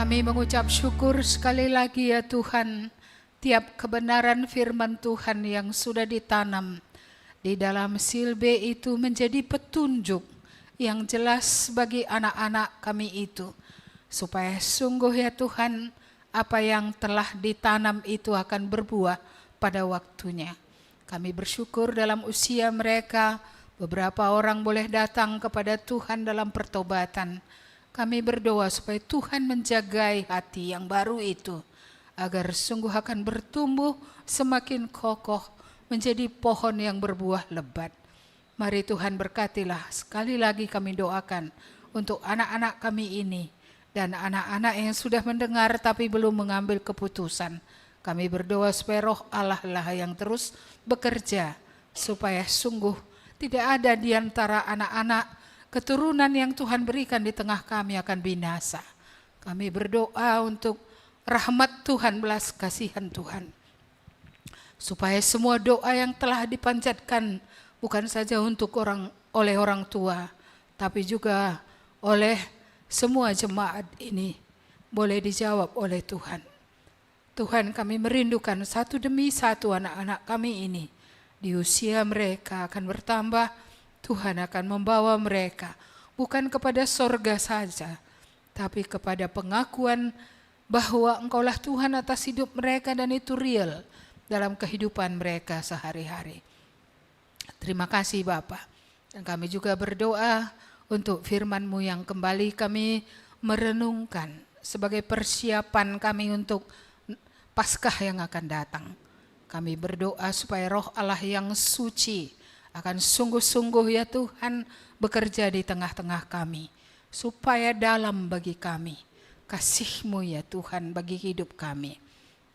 Kami mengucap syukur sekali lagi ya Tuhan, tiap kebenaran firman Tuhan yang sudah ditanam di dalam silbe itu menjadi petunjuk yang jelas bagi anak-anak kami itu. Supaya sungguh ya Tuhan, apa yang telah ditanam itu akan berbuah pada waktunya. Kami bersyukur dalam usia mereka, beberapa orang boleh datang kepada Tuhan dalam pertobatan. Kami berdoa supaya Tuhan menjagai hati yang baru itu, agar sungguh akan bertumbuh semakin kokoh, menjadi pohon yang berbuah lebat. Mari Tuhan berkatilah, sekali lagi kami doakan untuk anak-anak kami ini, dan anak-anak yang sudah mendengar tapi belum mengambil keputusan. Kami berdoa supaya roh Allah lah yang terus bekerja, supaya sungguh tidak ada di antara anak-anak keturunan yang Tuhan berikan di tengah kami akan binasa. Kami berdoa untuk rahmat Tuhan, belas kasihan Tuhan. Supaya semua doa yang telah dipanjatkan bukan saja untuk oleh orang tua, tapi juga oleh semua jemaat ini boleh dijawab oleh Tuhan. Tuhan, kami merindukan satu demi satu anak-anak kami ini. Di usia mereka akan bertambah, Tuhan akan membawa mereka bukan kepada sorga saja, tapi kepada pengakuan bahwa Engkaulah Tuhan atas hidup mereka dan itu real dalam kehidupan mereka sehari-hari. Terima kasih Bapa. Dan kami juga berdoa untuk firman-Mu yang kembali kami merenungkan sebagai persiapan kami untuk Paskah yang akan datang. Kami berdoa supaya roh Allah yang suci akan sungguh-sungguh ya Tuhan bekerja di tengah-tengah kami. Supaya dalam bagi kami kasih-Mu ya Tuhan bagi hidup kami.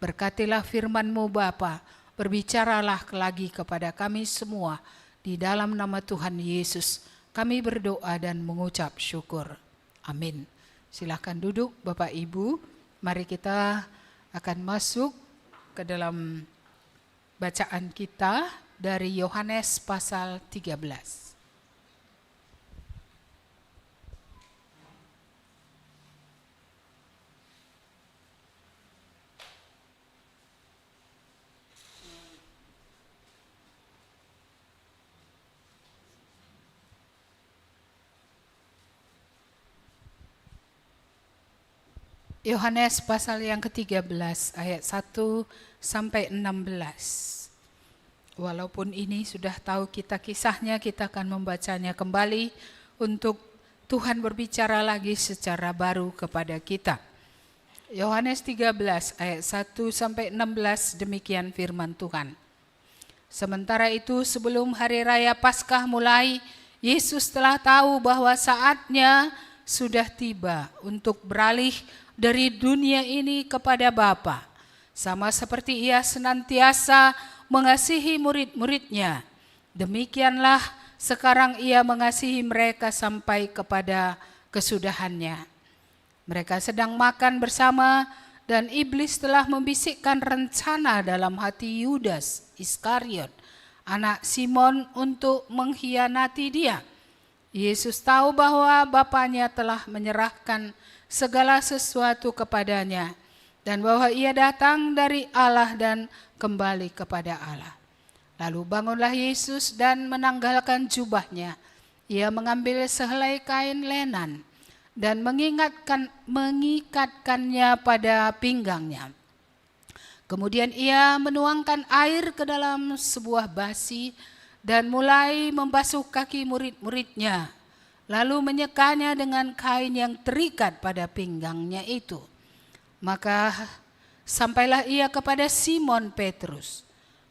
Berkatilah firman-Mu Bapa, berbicaralah lagi kepada kami semua. Di dalam nama Tuhan Yesus kami berdoa dan mengucap syukur. Amin. Silakan duduk Bapak Ibu. Mari kita akan masuk ke dalam bacaan kita dari Yohanes pasal 13. Yohanes pasal yang ke-13 ayat 1 sampai 16. Walaupun ini sudah tahu kita kisahnya, kita akan membacanya kembali untuk Tuhan berbicara lagi secara baru kepada kita. Yohanes 13 ayat 1 sampai 16, demikian firman Tuhan. Sementara itu sebelum hari raya Paskah mulai, Yesus telah tahu bahwa saatnya sudah tiba untuk beralih dari dunia ini kepada Bapa. Sama seperti Ia senantiasa mengasihi murid-muridnya, demikianlah sekarang Ia mengasihi mereka sampai kepada kesudahannya. Mereka sedang makan bersama dan iblis telah membisikkan rencana dalam hati Yudas Iskariot, anak Simon, untuk mengkhianati Dia. Yesus tahu bahwa Bapanya telah menyerahkan segala sesuatu kepadanya, dan bahwa Ia datang dari Allah dan kembali kepada Allah. Lalu bangunlah Yesus dan menanggalkan jubahnya. Ia mengambil sehelai kain lenan dan mengikatkannya pada pinggangnya. Kemudian Ia menuangkan air ke dalam sebuah basi dan mulai membasuh kaki murid-muridnya, lalu menyekanya dengan kain yang terikat pada pinggangnya itu. Maka sampailah Ia kepada Simon Petrus.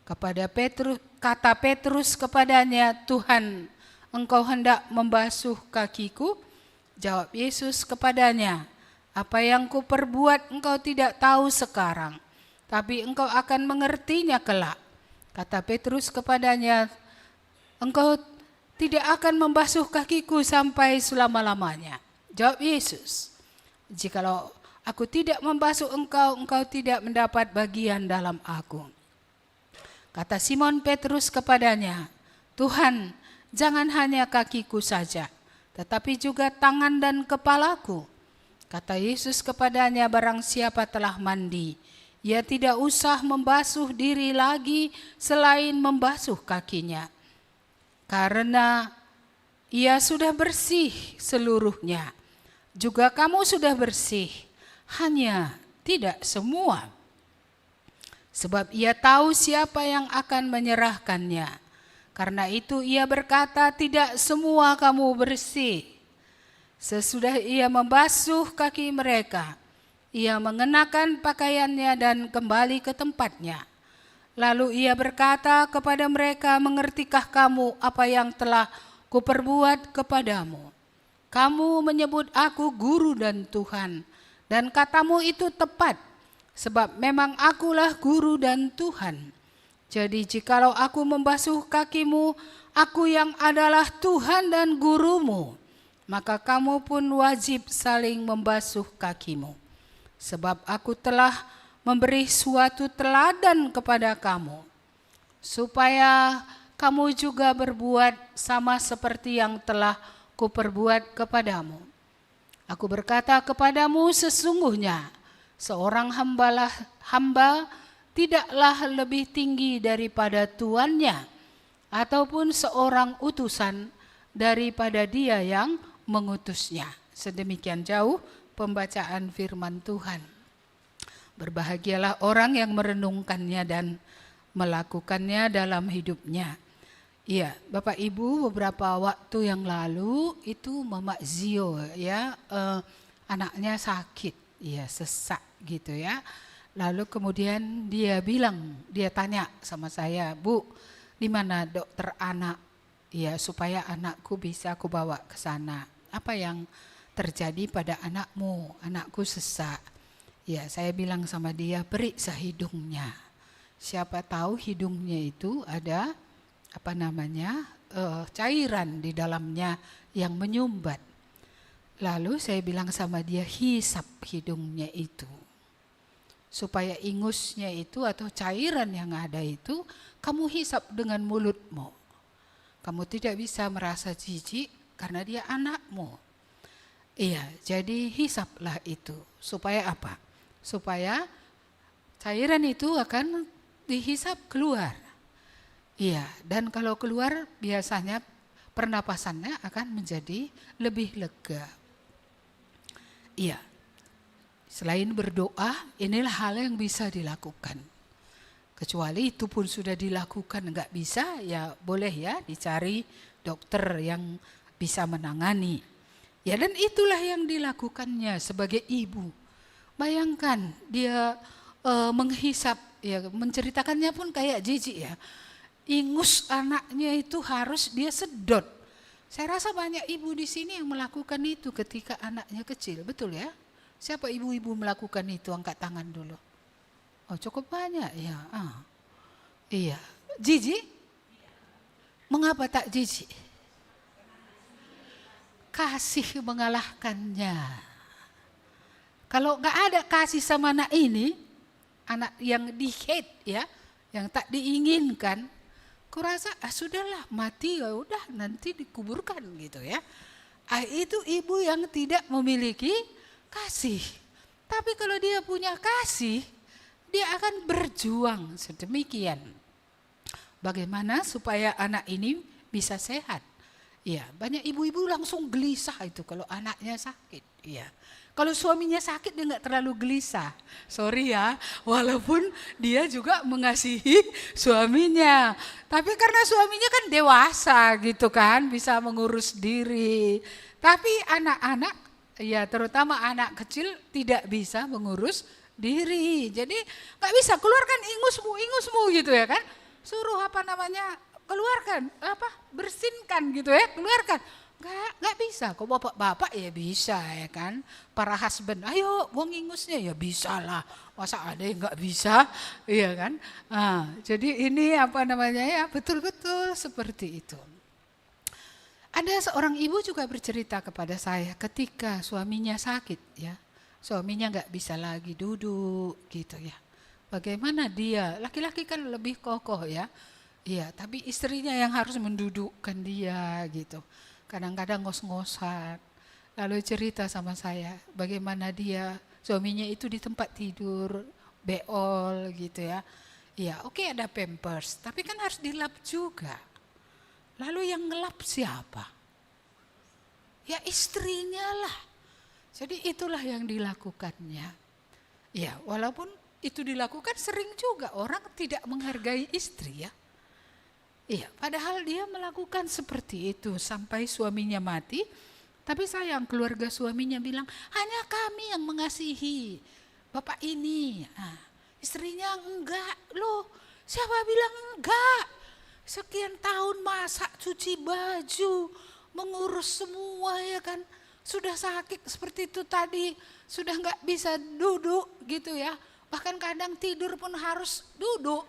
Kata Petrus kepadanya, "Tuhan, Engkau hendak membasuh kakiku?" Jawab Yesus kepadanya, "Apa yang kuperbuat engkau tidak tahu sekarang, tapi engkau akan mengertinya kelak." Kata Petrus kepadanya, "Engkau tidak akan membasuh kakiku sampai selama-lamanya." Jawab Yesus, "Jikalau aku tidak membasuh engkau, engkau tidak mendapat bagian dalam aku." Kata Simon Petrus kepadanya, "Tuhan, jangan hanya kakiku saja, tetapi juga tangan dan kepalaku." Kata Yesus kepadanya, barang siapa telah mandi, ia tidak usah membasuh diri lagi selain membasuh kakinya, karena ia sudah bersih seluruhnya. Juga kamu sudah bersih, hanya tidak semua. Sebab ia tahu siapa yang akan menyerahkannya. Karena itu ia berkata, tidak semua kamu bersih. Sesudah ia membasuh kaki mereka, ia mengenakan pakaiannya dan kembali ke tempatnya. Lalu ia berkata kepada mereka, mengertikah kamu apa yang telah kuperbuat kepadamu? Kamu menyebut aku guru dan Tuhan, dan katamu itu tepat, sebab memang akulah guru dan Tuhan. Jadi jikalau aku membasuh kakimu, aku yang adalah Tuhan dan gurumu, maka kamu pun wajib saling membasuh kakimu. Sebab aku telah memberi suatu teladan kepada kamu, supaya kamu juga berbuat sama seperti yang telah kuperbuat kepadamu. Aku berkata kepadamu, sesungguhnya seorang hamba tidaklah lebih tinggi daripada tuannya, ataupun seorang utusan daripada dia yang mengutusnya. Sedemikian jauh pembacaan firman Tuhan. Berbahagialah orang yang merenungkannya dan melakukannya dalam hidupnya. Iya, Bapak Ibu, beberapa waktu yang lalu itu Mama Zio ya, anaknya sakit, ya sesak gitu ya. Lalu kemudian dia tanya sama saya, Bu, di mana dokter anak? Ya, supaya anakku bisa aku bawa ke sana. Apa yang terjadi pada anakmu? Anakku sesak. Ya, saya bilang sama dia, periksa hidungnya. Siapa tahu hidungnya itu ada cairan di dalamnya yang menyumbat. Lalu saya bilang sama dia, hisap hidungnya itu, supaya ingusnya itu atau cairan yang ada itu kamu hisap dengan mulutmu. Kamu tidak bisa merasa jijik karena dia anakmu. Iya, jadi hisaplah itu. Supaya apa? Supaya cairan itu akan dihisap keluar. Iya, dan kalau keluar biasanya pernapasannya akan menjadi lebih lega. Iya, selain berdoa, inilah hal yang bisa dilakukan. Kecuali itu pun sudah dilakukan enggak bisa, ya boleh ya dicari dokter yang bisa menangani. Ya, dan itulah yang dilakukannya sebagai ibu. Bayangkan dia menghisap, ya menceritakannya pun kayak jijik ya. Ingus anaknya itu harus dia sedot. Saya rasa banyak ibu di sini yang melakukan itu ketika anaknya kecil, betul ya? Siapa ibu-ibu melakukan itu? Angkat tangan dulu. Oh, cukup banyak ya. Iya. Jijik? Mengapa tak jijik? Kasih mengalahkannya. Kalau nggak ada kasih sama anak ini, anak yang di-hate ya, yang tak diinginkan, kurasa sudahlah mati ya udah nanti dikuburkan gitu ya. Itu ibu yang tidak memiliki kasih. Tapi kalau dia punya kasih, dia akan berjuang sedemikian. Bagaimana supaya anak ini bisa sehat? Iya, banyak ibu-ibu langsung gelisah itu kalau anaknya sakit. Iya. Kalau suaminya sakit dia nggak terlalu gelisah. Sorry ya, walaupun dia juga mengasihi suaminya. Tapi karena suaminya kan dewasa gitu kan, bisa mengurus diri. Tapi anak-anak, ya terutama anak kecil tidak bisa mengurus diri. Jadi nggak bisa, keluarkan ingusmu gitu ya kan. Suruh keluarkan, bersinkan gitu ya, keluarkan. Nggak bisa, kok bapak-bapak ya bisa ya kan. Para husband, ayo buang ingusnya ya bisa lah. Masa ada yang nggak bisa, iya kan. Jadi ini ya betul-betul seperti itu. Ada seorang ibu juga bercerita kepada saya ketika suaminya sakit ya. Suaminya nggak bisa lagi duduk gitu ya. Bagaimana dia, laki-laki kan lebih kokoh ya. Iya, tapi istrinya yang harus mendudukkan dia gitu. Kadang-kadang ngos-ngosan, lalu cerita sama saya bagaimana suaminya itu di tempat tidur, beol gitu ya. Ya oke, ada pampers, tapi kan harus dilap juga. Lalu yang ngelap siapa? Ya istrinya lah. Jadi itulah yang dilakukannya. Ya walaupun itu dilakukan sering juga orang tidak menghargai istri ya. Iya, padahal dia melakukan seperti itu sampai suaminya mati. Tapi sayang keluarga suaminya bilang, hanya kami yang mengasihi bapak ini. Nah, istrinya enggak loh, siapa bilang enggak? Sekian tahun masak, cuci baju, mengurus semua ya kan. Sudah sakit seperti itu tadi, sudah enggak bisa duduk gitu ya. Bahkan kadang tidur pun harus duduk.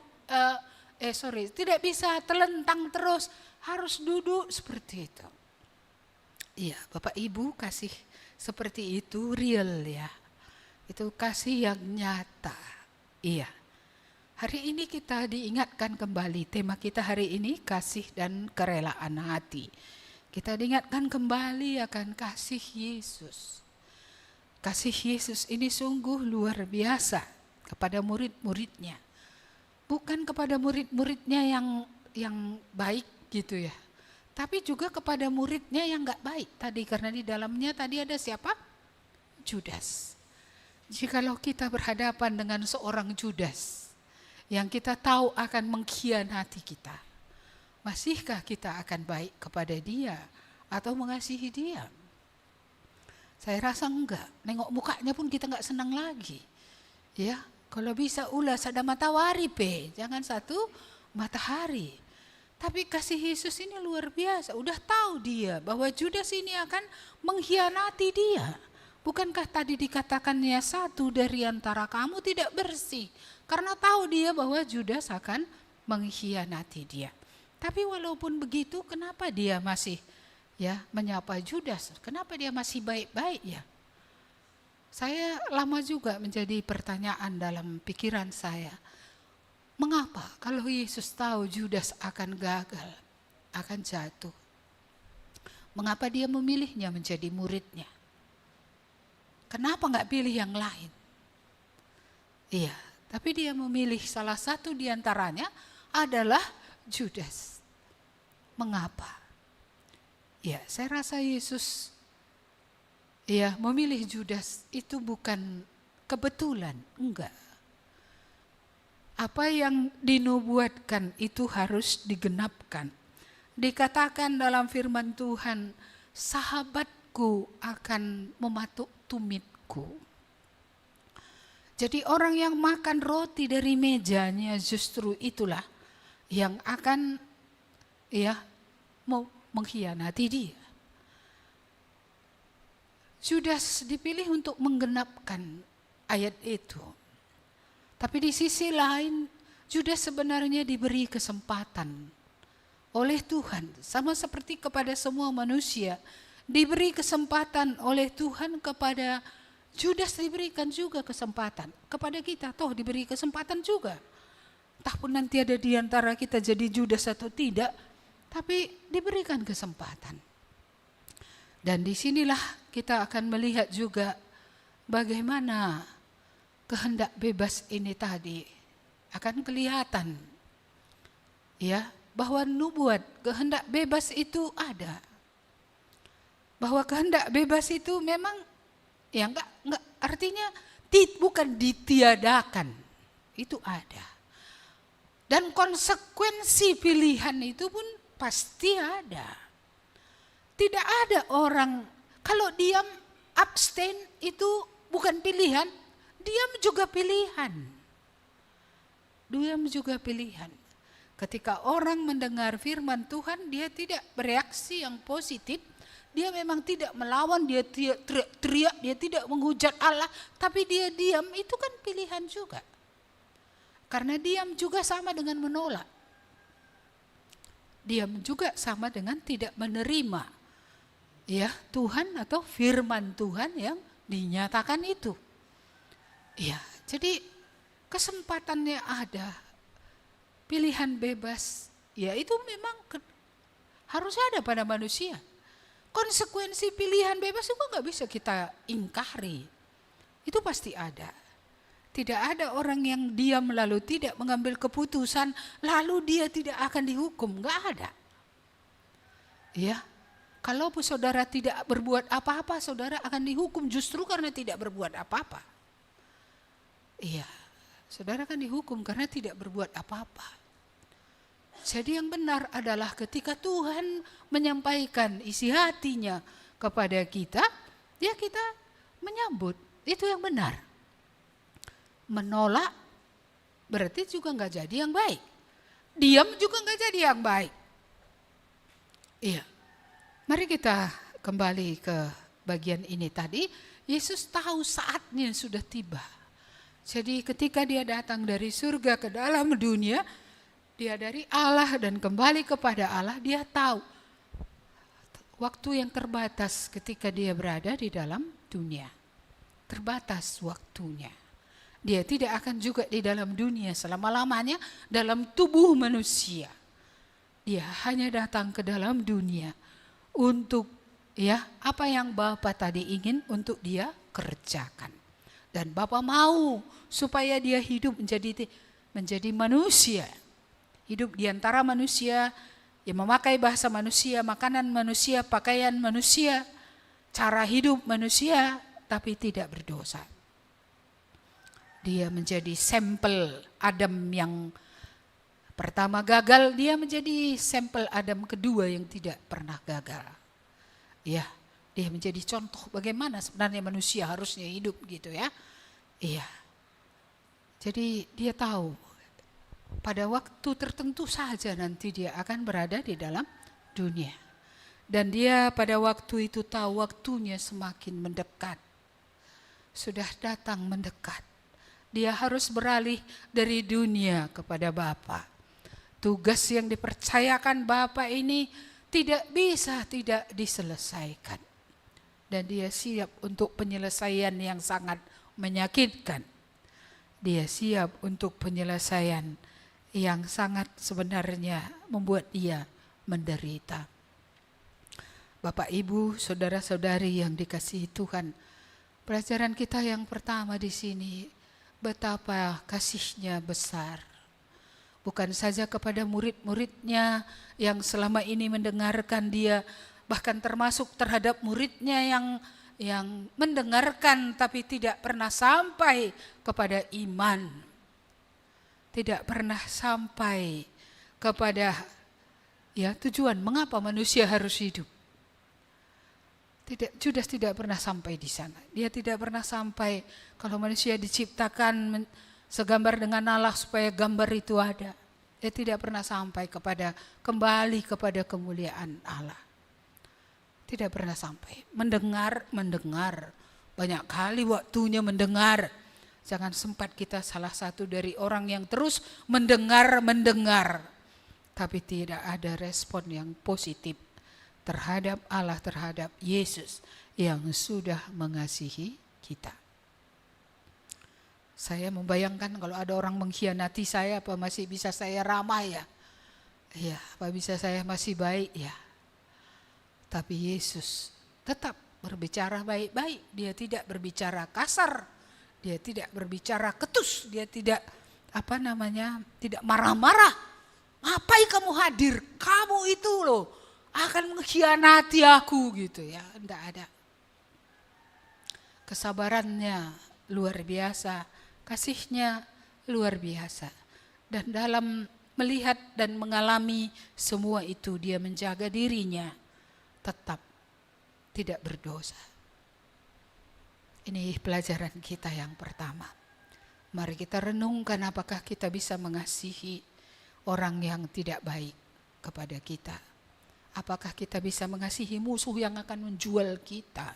Tidak bisa telentang terus, harus duduk seperti itu. Iya, Bapak Ibu kasih seperti itu real ya. Itu kasih yang nyata. Iya. Hari ini kita diingatkan kembali, tema kita hari ini kasih dan kerelaan hati. Kita diingatkan kembali akan kasih Yesus. Kasih Yesus ini sungguh luar biasa kepada murid-muridnya. Bukan kepada murid-muridnya yang baik gitu ya. Tapi juga kepada muridnya yang gak baik tadi. Karena di dalamnya tadi ada siapa? Judas. Jikalau kita berhadapan dengan seorang Judas yang kita tahu akan mengkhianati kita, masihkah kita akan baik kepada dia atau mengasihi dia? Saya rasa enggak. Nengok mukanya pun kita gak senang lagi. Ya. Kalau bisa ulas ada matahari jangan satu matahari. Tapi kasih Yesus ini luar biasa. Udah tahu dia bahwa Judas ini akan mengkhianati dia. Bukankah tadi dikatakannya satu dari antara kamu tidak bersih? Karena tahu dia bahwa Judas akan mengkhianati dia. Tapi walaupun begitu, kenapa dia masih menyapa Judas? Kenapa dia masih baik-baik ya? Saya lama juga menjadi pertanyaan dalam pikiran saya. Mengapa kalau Yesus tahu Judas akan gagal, akan jatuh? Mengapa dia memilihnya menjadi muridnya? Kenapa enggak pilih yang lain? Iya, tapi dia memilih salah satu di antaranya adalah Judas. Mengapa? Ya, saya rasa Yesus memilih Judas itu bukan kebetulan, enggak. Apa yang dinubuatkan itu harus digenapkan. Dikatakan dalam firman Tuhan, sahabatku akan mematuk tumitku. Jadi orang yang makan roti dari mejanya justru itulah yang akan mau mengkhianati dia. Judas dipilih untuk menggenapkan ayat itu. Tapi di sisi lain, Judas sebenarnya diberi kesempatan oleh Tuhan. Sama seperti kepada semua manusia, diberi kesempatan oleh Tuhan kepada Judas, diberikan juga kesempatan. Kepada kita, toh diberi kesempatan juga. Entah pun nanti ada di antara kita jadi Judas atau tidak, tapi diberikan kesempatan. Dan disinilah kita akan melihat juga bagaimana kehendak bebas ini tadi akan kelihatan. Ya, bahwa nubuat kehendak bebas itu ada. Bahwa kehendak bebas itu memang enggak artinya bukan ditiadakan. Itu ada. Dan konsekuensi pilihan itu pun pasti ada. Tidak ada orang, kalau diam abstain itu bukan pilihan, diam juga pilihan. Diam juga pilihan. Ketika orang mendengar firman Tuhan, dia tidak bereaksi yang positif, dia memang tidak melawan, dia teriak, dia tidak menghujat Allah, tapi dia diam, itu kan pilihan juga. Karena diam juga sama dengan menolak. Diam juga sama dengan tidak menerima Tuhan atau firman Tuhan yang dinyatakan itu. Ya, jadi kesempatannya ada, pilihan bebas, ya itu memang harus ada pada manusia. konsekuensi pilihan bebas juga nggak bisa kita ingkari. Itu pasti ada. Tidak ada orang yang diam lalu tidak mengambil keputusan, lalu dia tidak akan dihukum. Nggak ada. Ya, kalau saudara tidak berbuat apa-apa, saudara akan dihukum justru karena tidak berbuat apa-apa. Iya, saudara akan dihukum karena tidak berbuat apa-apa. Jadi yang benar adalah ketika Tuhan menyampaikan isi hatinya kepada kita, ya kita menyambut. Itu yang benar. Menolak berarti juga nggak jadi yang baik. Diam juga nggak jadi yang baik. Iya. Mari kita kembali ke bagian ini tadi. Yesus tahu saatnya sudah tiba. Jadi ketika dia datang dari surga ke dalam dunia, dia dari Allah dan kembali kepada Allah, dia tahu waktu yang terbatas ketika dia berada di dalam dunia. Terbatas waktunya. Dia tidak akan juga di dalam dunia selama-lamanya dalam tubuh manusia. Dia hanya datang ke dalam dunia untuk apa yang Bapa tadi ingin untuk dia kerjakan. Dan Bapa mau supaya dia hidup menjadi manusia. Hidup di antara manusia, yang memakai bahasa manusia, makanan manusia, pakaian manusia, cara hidup manusia, tapi tidak berdosa. Dia menjadi sampel Adam yang pertama gagal, dia menjadi sampel Adam kedua yang tidak pernah gagal. Ya, dia menjadi contoh bagaimana sebenarnya manusia harusnya hidup gitu ya. Iya. Jadi dia tahu pada waktu tertentu saja nanti dia akan berada di dalam dunia. Dan dia pada waktu itu tahu waktunya semakin mendekat. Sudah datang mendekat. Dia harus beralih dari dunia kepada Bapa. Tugas yang dipercayakan Bapa ini tidak bisa tidak diselesaikan. Dan dia siap untuk penyelesaian yang sangat menyakitkan. Dia siap untuk penyelesaian yang sangat sebenarnya membuat dia menderita. Bapak, Ibu, saudara-saudari yang dikasihi Tuhan, pelajaran kita yang pertama di sini, betapa kasih-Nya besar. Bukan saja kepada murid-muridnya yang selama ini mendengarkan dia, bahkan termasuk terhadap muridnya yang mendengarkan tapi tidak pernah sampai kepada iman. Tidak pernah sampai kepada tujuan mengapa manusia harus hidup. Judas tidak pernah sampai di sana. Dia tidak pernah sampai kalau manusia diciptakan segambar dengan Allah supaya gambar itu ada. Dia tidak pernah sampai kembali kepada kemuliaan Allah. Tidak pernah sampai. Mendengar. Banyak kali waktunya mendengar. Jangan sempat kita salah satu dari orang yang terus mendengar, tapi tidak ada respon yang positif terhadap Allah, terhadap Yesus yang sudah mengasihi kita. Saya membayangkan kalau ada orang mengkhianati saya, apa masih bisa saya ramah ya? Ya, apa bisa saya masih baik ya? Tapi Yesus tetap berbicara baik-baik, dia tidak berbicara kasar. Dia tidak berbicara ketus, dia tidak tidak marah-marah. Ngapain kamu hadir? Kamu itu loh akan mengkhianati aku gitu ya. Enggak ada. Kesabarannya luar biasa, kasih-Nya luar biasa. Dan dalam melihat dan mengalami semua itu dia menjaga dirinya tetap tidak berdosa. Ini pelajaran kita yang pertama. Mari kita renungkan apakah kita bisa mengasihi orang yang tidak baik kepada kita. Apakah kita bisa mengasihi musuh yang akan menjual kita.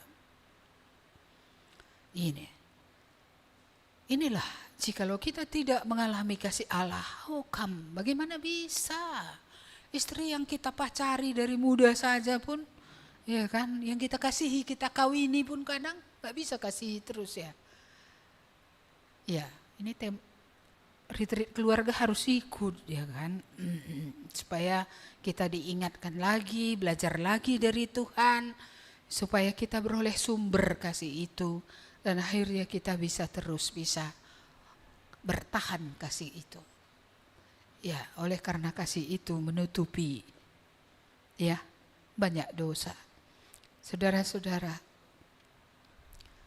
Inilah jikalau kita tidak mengalami kasih Allah. Bagaimana bisa? Istri yang kita pacari dari muda saja pun, ya kan, yang kita kasihi, kita kawini pun kadang gak bisa kasih terus ya. Ya, ini retreat keluarga harus ikut, ya kan? Supaya kita diingatkan lagi, belajar lagi dari Tuhan, supaya kita beroleh sumber kasih itu, dan akhirnya kita bisa bertahan kasih itu. Ya, oleh karena kasih itu menutupi ya banyak dosa. Saudara-saudara,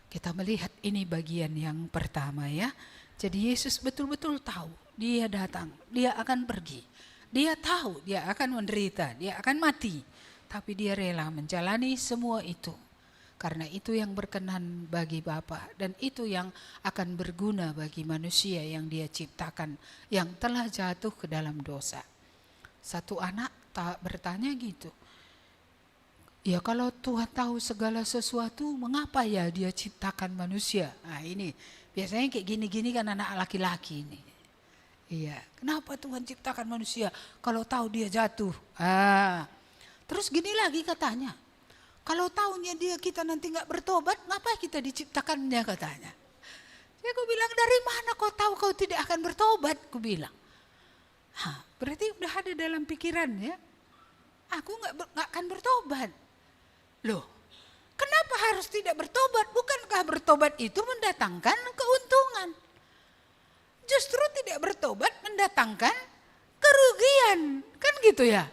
kita melihat ini bagian yang pertama ya. Jadi Yesus betul-betul tahu dia datang, dia akan pergi. Dia tahu dia akan menderita, dia akan mati. Tapi dia rela menjalani semua itu. Karena itu yang berkenan bagi Bapa, dan itu yang akan berguna bagi manusia yang dia ciptakan, yang telah jatuh ke dalam dosa. Satu anak tak bertanya gitu. Ya kalau Tuhan tahu segala sesuatu, mengapa ya dia ciptakan manusia? Nah ini, biasanya kayak gini-gini kan anak laki-laki ini. Iya, kenapa Tuhan ciptakan manusia kalau tahu dia jatuh? Terus gini lagi katanya, kalau tahunya dia kita nanti nggak bertobat, ngapa kita diciptakannya katanya? Ya aku bilang, dari mana kau tahu kau tidak akan bertobat? Aku bilang, berarti udah ada dalam pikirannya, aku nggak akan bertobat. Loh, kenapa harus tidak bertobat? Bukankah bertobat itu mendatangkan keuntungan? Justru tidak bertobat mendatangkan kerugian, kan gitu ya?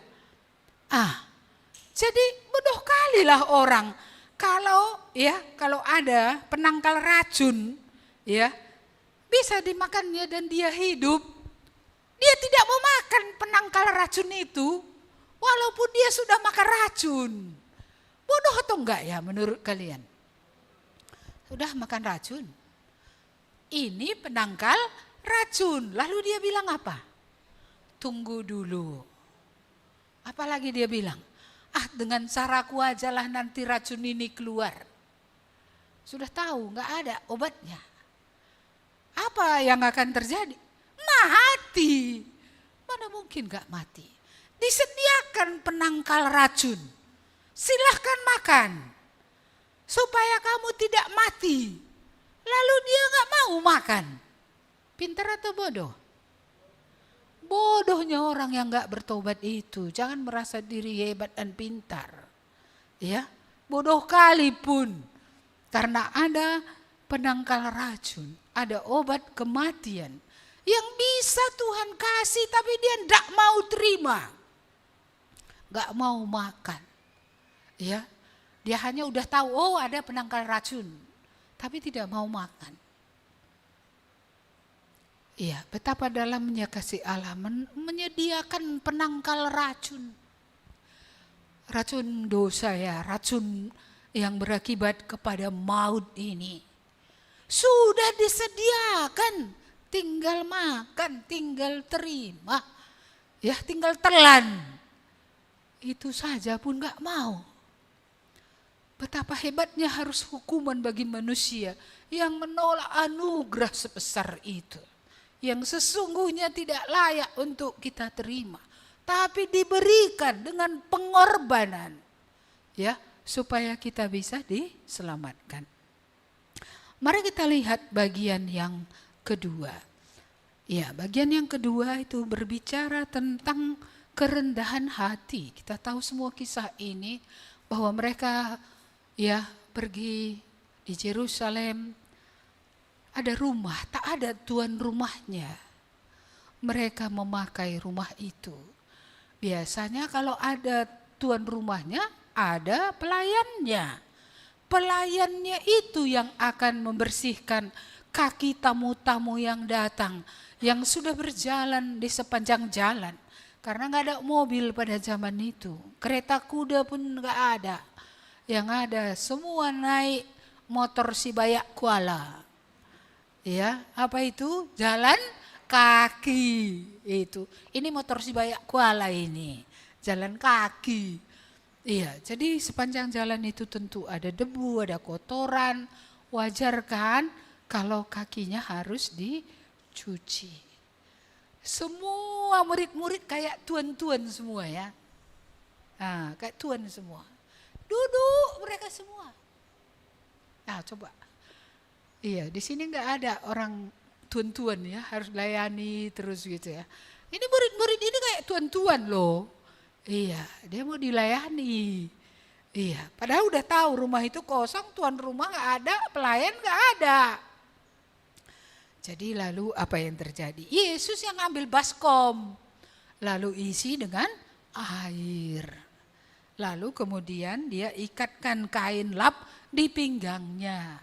Jadi bodoh kalilah orang kalau ada penangkal racun, ya bisa dimakannya dan dia hidup, dia tidak mau makan penangkal racun itu, walaupun dia sudah makan racun. Bodoh atau enggak ya menurut kalian? Sudah makan racun. Ini penangkal racun. Lalu dia bilang apa? Tunggu dulu. Apalagi dia bilang, dengan caraku ajalah nanti racun ini keluar. Sudah tahu enggak ada obatnya. Apa yang akan terjadi? Mati. Mana mungkin enggak mati? Disediakan penangkal racun. Silahkan makan, supaya kamu tidak mati. Lalu dia gak mau makan. Pintar atau bodoh? Bodohnya orang yang gak bertobat itu. Jangan merasa diri hebat dan pintar. Ya, bodoh kali pun. Karena ada penangkal racun, ada obat kematian yang bisa Tuhan kasih, tapi dia gak mau terima. Gak mau makan. Ya, dia hanya udah tahu ada penangkal racun, tapi tidak mau makan. Iya, betapa dalamnya kasih Allah menyediakan penangkal racun. Racun dosa ya, racun yang berakibat kepada maut ini. Sudah disediakan, tinggal makan, tinggal terima. Ya, tinggal telan. Itu saja pun gak mau. Betapa hebatnya harus hukuman bagi manusia yang menolak anugerah sebesar itu. Yang sesungguhnya tidak layak untuk kita terima. Tapi diberikan dengan pengorbanan. Ya, supaya kita bisa diselamatkan. Mari kita lihat bagian yang kedua. Ya, bagian yang kedua itu berbicara tentang kerendahan hati. Kita tahu semua kisah ini bahwa mereka pergi di Yerusalem, ada rumah, tak ada tuan rumahnya. Mereka memakai rumah itu. Biasanya kalau ada tuan rumahnya, ada pelayannya. Pelayannya itu yang akan membersihkan kaki tamu-tamu yang datang, yang sudah berjalan di sepanjang jalan. Karena gak ada mobil pada zaman itu, kereta kuda pun gak ada. Yang ada semua naik motor Sibayak Kuala. Ya, apa itu? Jalan kaki itu. Ini motor Sibayak Kuala ini, jalan kaki. Iya, jadi sepanjang jalan itu tentu ada debu, ada kotoran. Wajar kan kalau kakinya harus dicuci. Semua murid-murid kayak tuan-tuan semua ya. Kayak tuan semua. Duduk mereka semua. Coba. Iya, di sini nggak ada orang tuan-tuan ya, harus layani terus gitu ya. Ini murid-murid ini kayak tuan-tuan loh. Iya, dia mau dilayani. Iya, padahal udah tahu rumah itu kosong, tuan rumah nggak ada, pelayan nggak ada. Jadi lalu apa yang terjadi? Yesus yang ambil baskom, lalu isi dengan air. Lalu kemudian dia ikatkan kain lap di pinggangnya.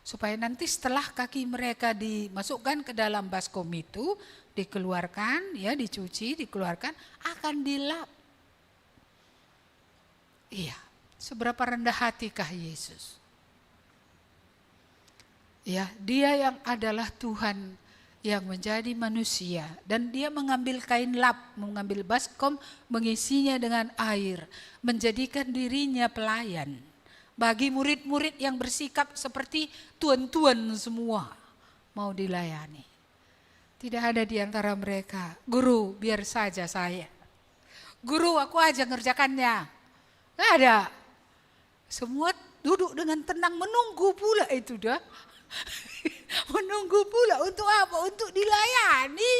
Supaya nanti setelah kaki mereka dimasukkan ke dalam baskom itu, dikeluarkan, ya dicuci, dikeluarkan, akan dilap. Iya, seberapa rendah hatikah Yesus? Ya, dia yang adalah Tuhan yang menjadi manusia dan dia mengambil kain lap, mengambil baskom, mengisinya dengan air, menjadikan dirinya pelayan bagi murid-murid yang bersikap seperti tuan-tuan semua mau dilayani. Tidak ada di antara mereka, guru biar saja saya, guru aku aja ngerjakannya. Nggak ada. Semua duduk dengan tenang menunggu pula itu dah. Menunggu pula untuk apa? Untuk dilayani.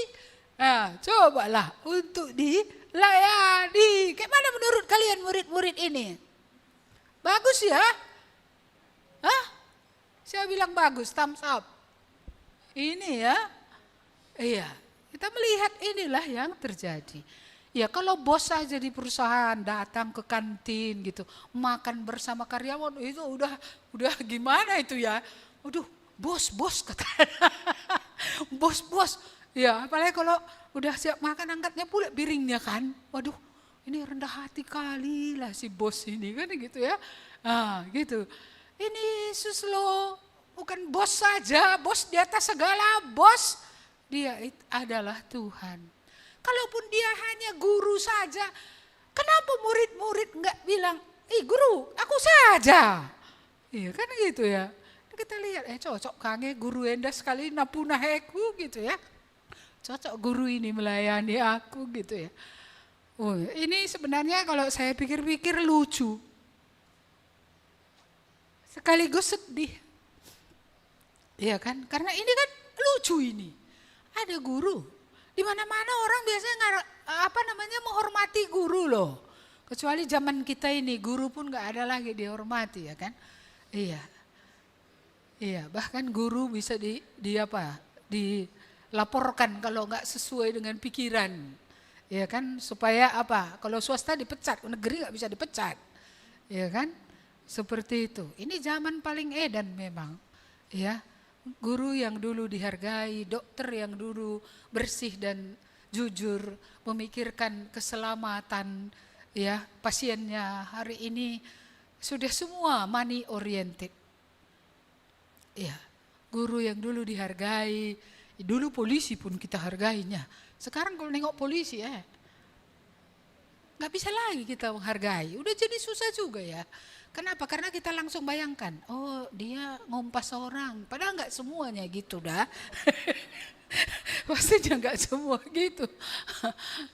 Nah, cobalah untuk dilayani. Kayak mana menurut kalian murid-murid ini? Bagus ya? Hah? Saya bilang bagus, thumbs up. Ini ya. Iya, kita melihat inilah yang terjadi. Ya kalau bos saja di perusahaan datang ke kantin gitu, makan bersama karyawan itu udah gimana itu ya? Waduh, bos katanya. Bos. Ya, apalagi kalau udah siap makan angkatnya pula piringnya kan. Waduh, ini rendah hati kali lah si bos ini kan gitu ya. Nah, gitu. Ini Yesus loh, bukan bos saja, bos di atas segala bos. Dia adalah Tuhan. Kalaupun dia hanya guru saja, kenapa murid-murid enggak bilang, guru, aku saja. Iya kan gitu ya. Kita lihat, cocok kange guru endah sekali napunah aku gitu ya. Cocok guru ini melayani aku gitu ya. Oh, ini sebenarnya kalau saya pikir-pikir lucu. Sekaligus sedih. Iya kan? Karena ini kan lucu ini. Ada guru. Di mana-mana orang biasanya menghormati guru loh. Kecuali zaman kita ini guru pun nggak ada lagi dihormati ya kan? Iya. Iya, bahkan guru bisa dilaporkan kalau nggak sesuai dengan pikiran. Ya kan? Supaya apa? Kalau swasta dipecat, negeri nggak bisa dipecat. Ya kan? Seperti itu. Ini zaman paling edan memang. Ya. Guru yang dulu dihargai, dokter yang dulu bersih dan jujur, memikirkan keselamatan ya pasiennya, hari ini sudah semua money oriented. Ya, guru yang dulu dihargai, dulu polisi pun kita hargainya. Sekarang kalau nengok polisi nggak bisa lagi kita menghargai, udah jadi susah juga ya. Kenapa? Karena kita langsung bayangkan, oh dia ngompas orang, padahal nggak semuanya gitu dah. Pastinya nggak semua gitu.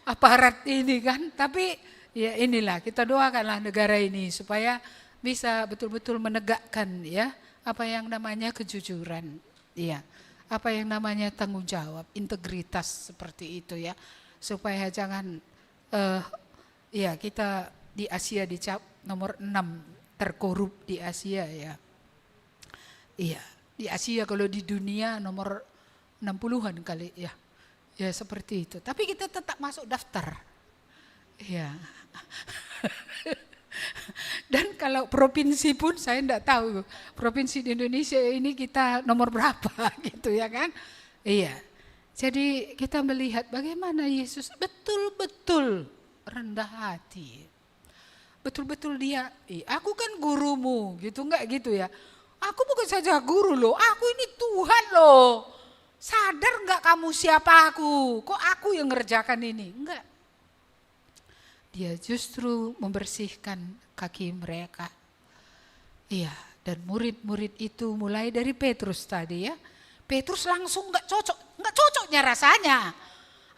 Aparat ini kan, tapi ya inilah kita doakanlah negara ini supaya bisa betul-betul menegakkan ya apa yang namanya kejujuran, ya apa yang namanya tanggung jawab, integritas seperti itu ya, supaya jangan ya kita di Asia dicap nomor 6 terkorup di Asia ya. Iya, di Asia kalau di dunia nomor 60-an kali ya. Ya seperti itu. Tapi kita tetap masuk daftar. Iya. Dan kalau provinsi pun saya enggak tahu. Provinsi di Indonesia ini kita nomor berapa gitu ya kan. Iya. Jadi kita melihat bagaimana Yesus betul-betul rendah hati. Betul-betul dia, aku kan gurumu gitu, enggak gitu ya. Aku bukan saja guru loh, aku ini Tuhan loh. Sadar enggak kamu siapa aku? Kok aku yang ngerjakan ini? Enggak. Dia justru membersihkan kaki mereka. Iya, dan murid-murid itu mulai dari Petrus tadi ya. Petrus langsung enggak cocoknya rasanya.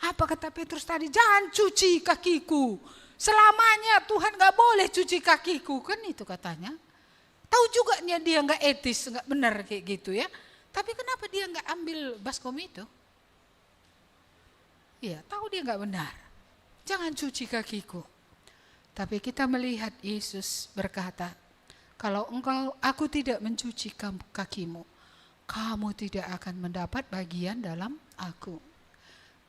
Apa kata Petrus tadi? Jangan cuci kakiku. Selamanya Tuhan gak boleh cuci kakiku, kan itu katanya. Tahu juga dia gak etis, gak benar kayak gitu ya. Tapi kenapa dia nggak ambil baskom itu? Ya, tahu dia nggak benar. Jangan cuci kakiku. Tapi kita melihat Yesus berkata, kalau aku tidak mencuci kakimu, kamu tidak akan mendapat bagian dalam aku.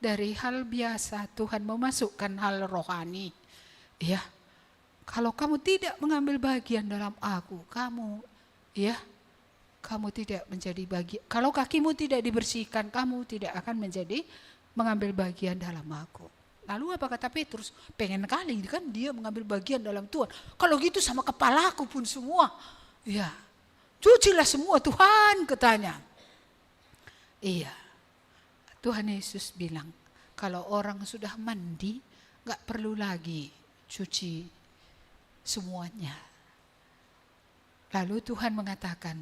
Dari hal biasa Tuhan memasukkan hal rohani. Ya, kalau kamu tidak mengambil bagian dalam aku, kamu tidak menjadi bagian. Kalau kakimu tidak dibersihkan, kamu tidak akan mengambil bagian dalam aku. Lalu apa kata Petrus? Pengen kali kan dia mengambil bagian dalam Tuhan. Kalau gitu sama kepalaku pun semua. Ya, cucilah semua Tuhan, katanya. Iya, Tuhan Yesus bilang, kalau orang sudah mandi, gak perlu lagi cuci semuanya. Lalu Tuhan mengatakan,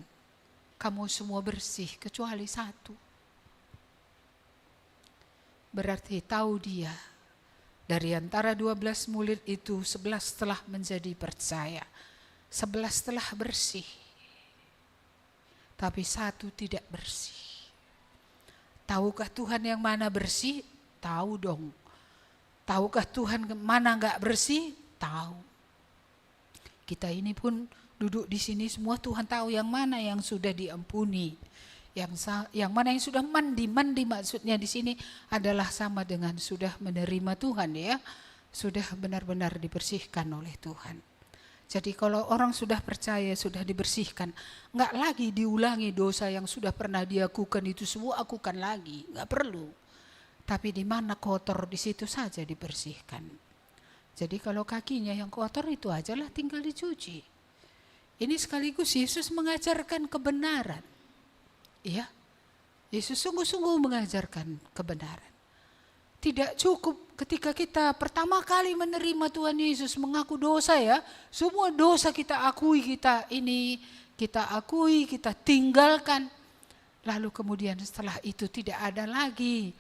kamu semua bersih kecuali satu. Berarti tahu dia, dari antara 12 murid itu 11 telah menjadi percaya, 11 telah bersih, tapi satu tidak bersih. Tahukah Tuhan yang mana bersih? Tahu dong. Tahukah Tuhan mana enggak bersih? Tahu. Kita ini pun duduk di sini semua Tuhan tahu yang mana yang sudah diampuni. Yang mana yang sudah mandi maksudnya di sini adalah sama dengan sudah menerima Tuhan ya. Sudah benar-benar dibersihkan oleh Tuhan. Jadi kalau orang sudah percaya, sudah dibersihkan, enggak lagi diulangi dosa yang sudah pernah dilakukan itu semua lakukan lagi, enggak perlu. Tapi di mana kotor di situ saja dibersihkan. Jadi kalau kakinya yang kotor itu ajalah tinggal dicuci. Ini sekaligus Yesus mengajarkan kebenaran. Ya, Yesus sungguh-sungguh mengajarkan kebenaran. Tidak cukup ketika kita pertama kali menerima Tuhan Yesus, mengaku dosa ya. Semua dosa kita akui, kita tinggalkan. Lalu kemudian setelah itu tidak ada lagi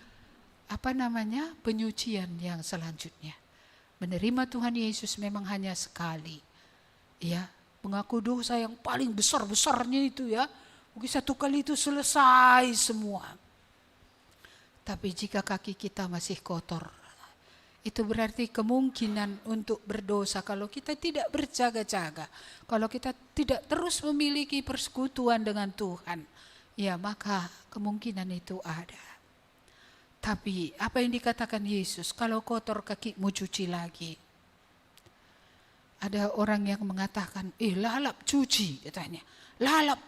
penyucian yang selanjutnya. Menerima Tuhan Yesus memang hanya sekali. Ya, mengaku dosa yang paling besar-besarnya itu ya. Mungkin satu kali itu selesai semua. Tapi jika kaki kita masih kotor, itu berarti kemungkinan untuk berdosa kalau kita tidak berjaga-jaga. Kalau kita tidak terus memiliki persekutuan dengan Tuhan, ya maka kemungkinan itu ada. Tapi apa yang dikatakan Yesus, kalau kotor kakimu cuci lagi. Ada orang yang mengatakan, lalap cuci katanya. Lalap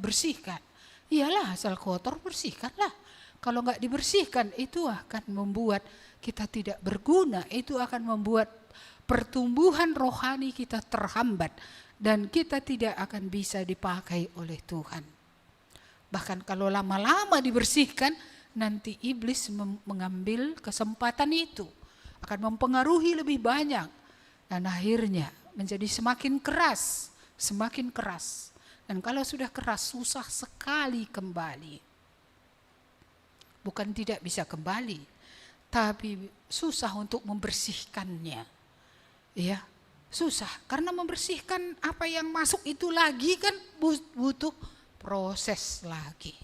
bersihkan. Iyalah asal kotor bersihkanlah. Kalau enggak dibersihkan itu akan membuat kita tidak berguna. Itu akan membuat pertumbuhan rohani kita terhambat. Dan kita tidak akan bisa dipakai oleh Tuhan. Bahkan kalau lama-lama dibersihkan, nanti iblis mengambil kesempatan itu. Akan mempengaruhi lebih banyak. Dan akhirnya menjadi semakin keras. Semakin keras. Dan kalau sudah keras, susah sekali kembali. Bukan tidak bisa kembali, tapi susah untuk membersihkannya. Ya, susah. Karena membersihkan apa yang masuk itu lagi kan butuh proses lagi.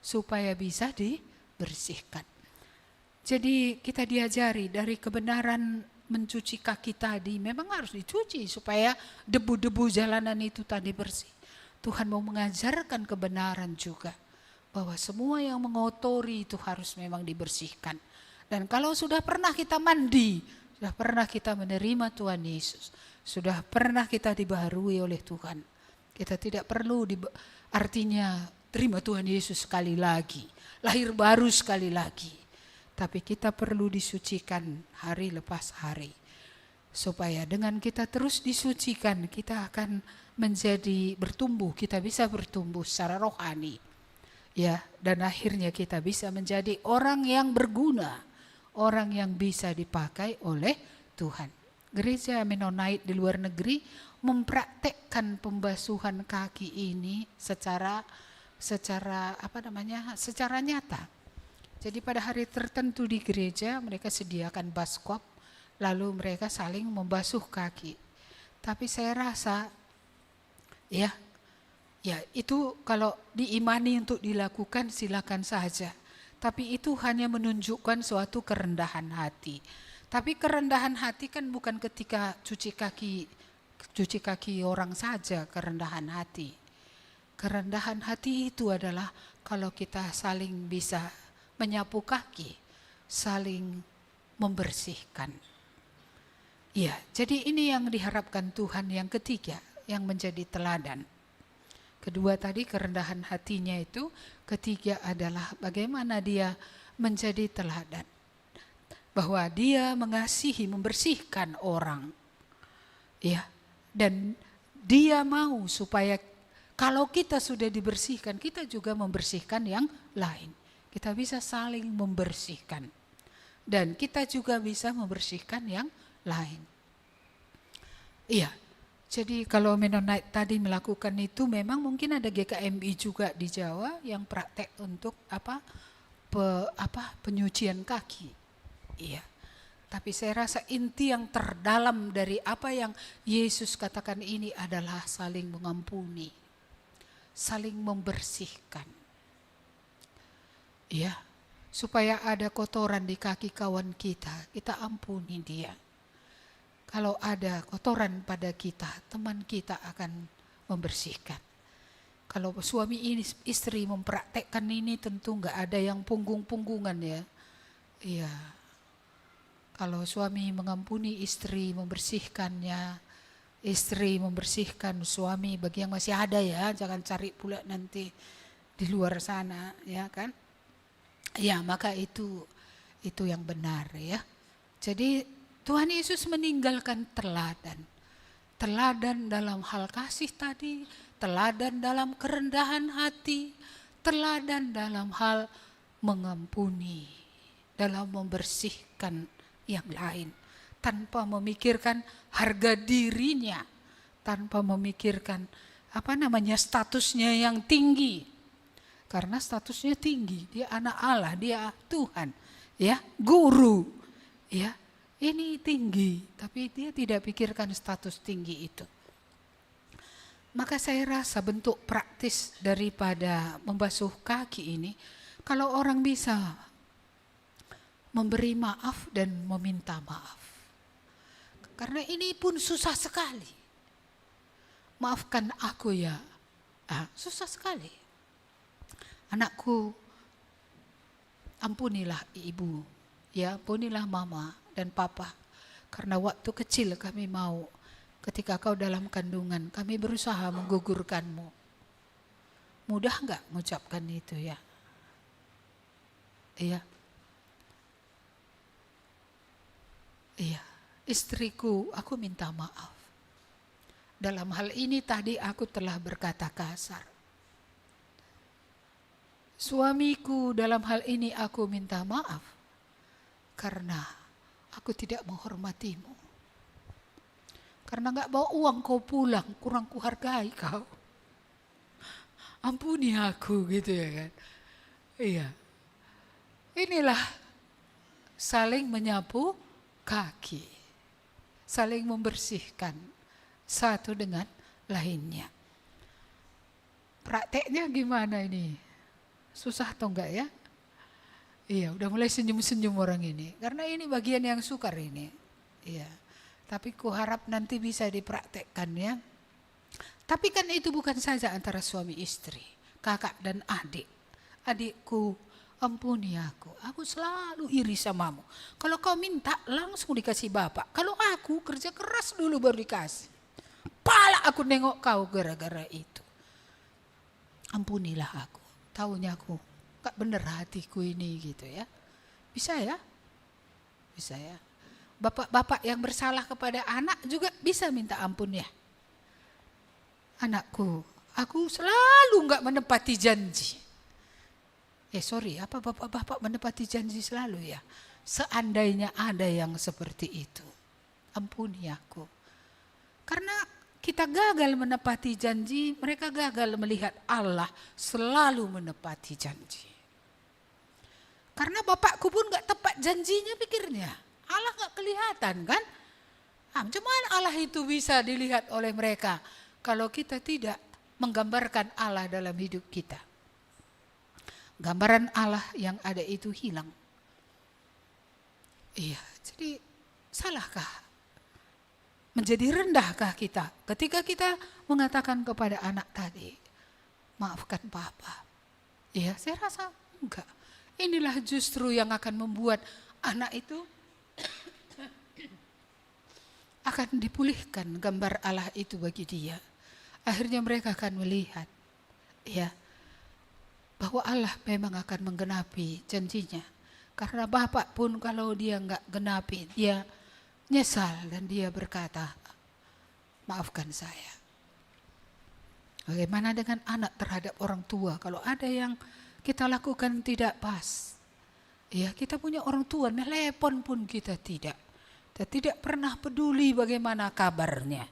Supaya bisa dibersihkan. Jadi kita diajari dari kebenaran mencuci kaki tadi, memang harus dicuci supaya debu-debu jalanan itu tadi bersih. Tuhan mau mengajarkan kebenaran juga. Bahwa semua yang mengotori itu harus memang dibersihkan. Dan kalau sudah pernah kita mandi, sudah pernah kita menerima Tuhan Yesus, sudah pernah kita dibaharui oleh Tuhan, kita tidak perlu artinya terima Tuhan Yesus sekali lagi, lahir baru sekali lagi. Tapi kita perlu disucikan hari lepas hari. Supaya dengan kita terus disucikan, kita akan menjadi bertumbuh, kita bisa bertumbuh secara rohani. Ya, dan akhirnya kita bisa menjadi orang yang berguna, orang yang bisa dipakai oleh Tuhan. Gereja Mennonite di luar negeri mempraktekkan pembasuhan kaki ini secara nyata. Jadi pada hari tertentu di gereja mereka sediakan baskop, lalu mereka saling membasuh kaki. Tapi saya rasa ya Ya, itu kalau diimani untuk dilakukan silakan saja. Tapi itu hanya menunjukkan suatu kerendahan hati. Tapi kerendahan hati kan bukan ketika cuci kaki orang saja kerendahan hati. Kerendahan hati itu adalah kalau kita saling bisa menyapu kaki, saling membersihkan. Ya, jadi ini yang diharapkan Tuhan yang ketiga, yang menjadi teladan. Kedua tadi kerendahan hatinya itu, ketiga adalah bagaimana dia menjadi teladan. Bahwa dia mengasihi, membersihkan orang. Ya, dan dia mau supaya kalau kita sudah dibersihkan, kita juga membersihkan yang lain. Kita bisa saling membersihkan. Dan kita juga bisa membersihkan yang lain. Iya. Jadi kalau Mennonite tadi melakukan itu, memang mungkin ada GKMI juga di Jawa yang praktek untuk penyucian kaki. Iya. Tapi saya rasa inti yang terdalam dari apa yang Yesus katakan ini adalah saling mengampuni, saling membersihkan. Iya. Supaya ada kotoran di kaki kawan kita, kita ampuni dia. Kalau ada kotoran pada kita, teman kita akan membersihkan. Kalau suami istri mempraktekkan ini tentu enggak ada yang punggung-punggungan ya. Iya. Kalau suami mengampuni istri, membersihkannya, istri membersihkan suami, bagi yang masih ada ya, jangan cari pula nanti di luar sana, ya kan? Ya, maka itu yang benar ya. Jadi Tuhan Yesus meninggalkan teladan. Teladan dalam hal kasih tadi, teladan dalam kerendahan hati, teladan dalam hal mengampuni, dalam membersihkan yang lain. Tanpa memikirkan harga dirinya, tanpa memikirkan statusnya yang tinggi. Karena statusnya tinggi, dia anak Allah, dia Tuhan, ya, guru, ya. Ini tinggi, tapi dia tidak pikirkan status tinggi itu. Maka saya rasa bentuk praktis daripada membasuh kaki ini, kalau orang bisa memberi maaf dan meminta maaf. Karena ini pun susah sekali. Maafkan aku ya, susah sekali. Anakku, ampunilah ibu, ya, ampunilah mama dan papa, karena waktu kecil kami mau, ketika kau dalam kandungan, kami berusaha menggugurkanmu. Mudah enggak mengucapkan itu ya? Iya. Iya. Istriku, aku minta maaf. Dalam hal ini tadi aku telah berkata kasar. Suamiku, dalam hal ini aku minta maaf. Karena aku tidak menghormatimu. Karena enggak bawa uang kau pulang, kurang kuhargai kau. Ampuni aku gitu ya kan. Iya. Inilah saling menyapu kaki. Saling membersihkan satu dengan lainnya. Prakteknya gimana ini? Susah atau enggak ya? Iya, udah mulai senyum-senyum orang ini. Karena ini bagian yang sukar ini. Iya. Tapi kuharap nanti bisa dipraktekkan ya. Tapi kan itu bukan saja antara suami istri, kakak dan adik. Adikku, ampuni aku. Aku selalu iri samamu. Kalau kau minta langsung dikasih bapak. Kalau aku kerja keras dulu baru dikasih. Pala aku nengok kau gara-gara itu. Ampunilah aku. Taunya aku gak bener hatiku ini gitu ya. Bisa ya? Bisa ya. Bapak-bapak yang bersalah kepada anak juga bisa minta ampun ya. Anakku, aku selalu gak menepati janji. Apa bapak-bapak menepati janji selalu ya? Seandainya ada yang seperti itu, ampuni aku. Karena kita gagal menepati janji, mereka gagal melihat Allah selalu menepati janji. Karena bapakku pun gak tepat janjinya pikirnya. Allah gak kelihatan kan? Macam mana Allah itu bisa dilihat oleh mereka kalau kita tidak menggambarkan Allah dalam hidup kita. Gambaran Allah yang ada itu hilang. Iya, jadi salahkah? Menjadi rendahkah kita ketika kita mengatakan kepada anak tadi, maafkan Papa? Iya, saya rasa enggak. Inilah justru yang akan membuat anak itu akan dipulihkan gambar Allah itu bagi dia. Akhirnya mereka akan melihat, ya, bahwa Allah memang akan menggenapi janjinya. Karena Bapak pun kalau dia enggak genapi, dia nyesal dan dia berkata, maafkan saya. Bagaimana dengan anak terhadap orang tua? Kalau ada yang kita lakukan tidak pas, ya kita punya orang tua, telepon pun kita tidak. Kita tidak pernah peduli bagaimana kabarnya.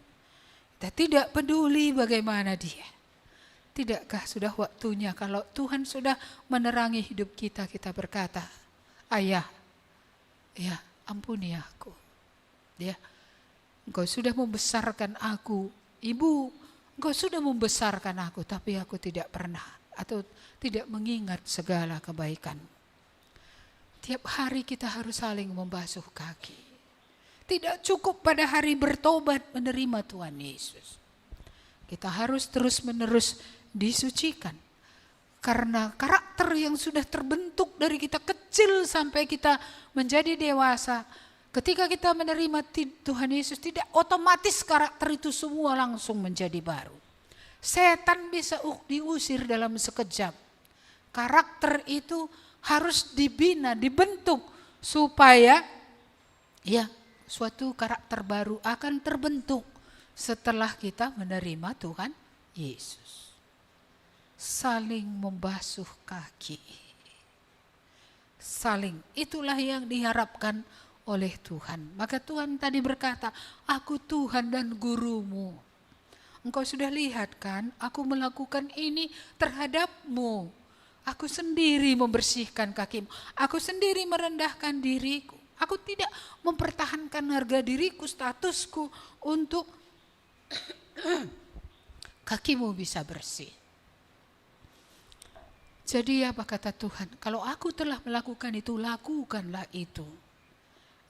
Kita tidak peduli bagaimana dia. Tidakkah sudah waktunya kalau Tuhan sudah menerangi hidup kita, kita berkata, Ayah, ya ampuni aku. Ya, Engkau sudah membesarkan aku. Ibu, Engkau sudah membesarkan aku, tapi aku tidak pernah atau tidak mengingat segala kebaikan. Tiap hari kita harus saling membasuh kaki. Tidak cukup pada hari bertobat menerima Tuhan Yesus. Kita harus terus-menerus disucikan. Karena karakter yang sudah terbentuk dari kita kecil sampai kita menjadi dewasa, ketika kita menerima Tuhan Yesus, tidak otomatis karakter itu semua langsung menjadi baru. Setan bisa diusir dalam sekejap. Karakter itu harus dibina, dibentuk supaya ya suatu karakter baru akan terbentuk setelah kita menerima Tuhan Yesus. Saling membasuh kaki. Saling, itulah yang diharapkan oleh Tuhan. Maka Tuhan tadi berkata, aku Tuhan dan gurumu. Engkau sudah lihat kan, aku melakukan ini terhadapmu. Aku sendiri membersihkan kakimu. Aku sendiri merendahkan diriku. Aku tidak mempertahankan harga diriku, statusku untuk kakimu bisa bersih. Jadi apa kata Tuhan? Kalau aku telah melakukan itu, lakukanlah itu.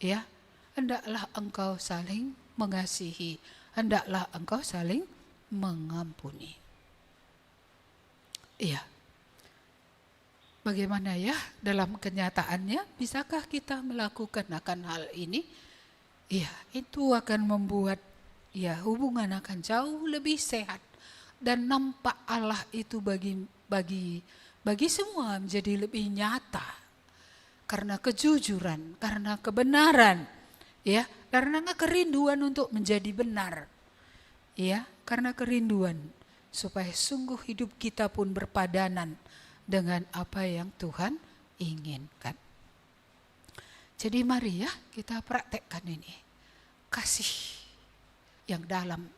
Ya, hendaklah engkau saling mengasihi, hendaklah engkau saling mengampuni. Iya. Bagaimana ya dalam kenyataannya? Bisakah kita melakukan akan hal ini? Iya, itu akan membuat ya hubungan akan jauh lebih sehat dan nampak Allah itu bagi semua menjadi lebih nyata. Karena kejujuran, karena kebenaran, ya, karena kerinduan untuk menjadi benar. Ya, karena kerinduan supaya sungguh hidup kita pun berpadanan dengan apa yang Tuhan inginkan. Jadi mari ya kita praktekkan ini. Kasih yang dalam.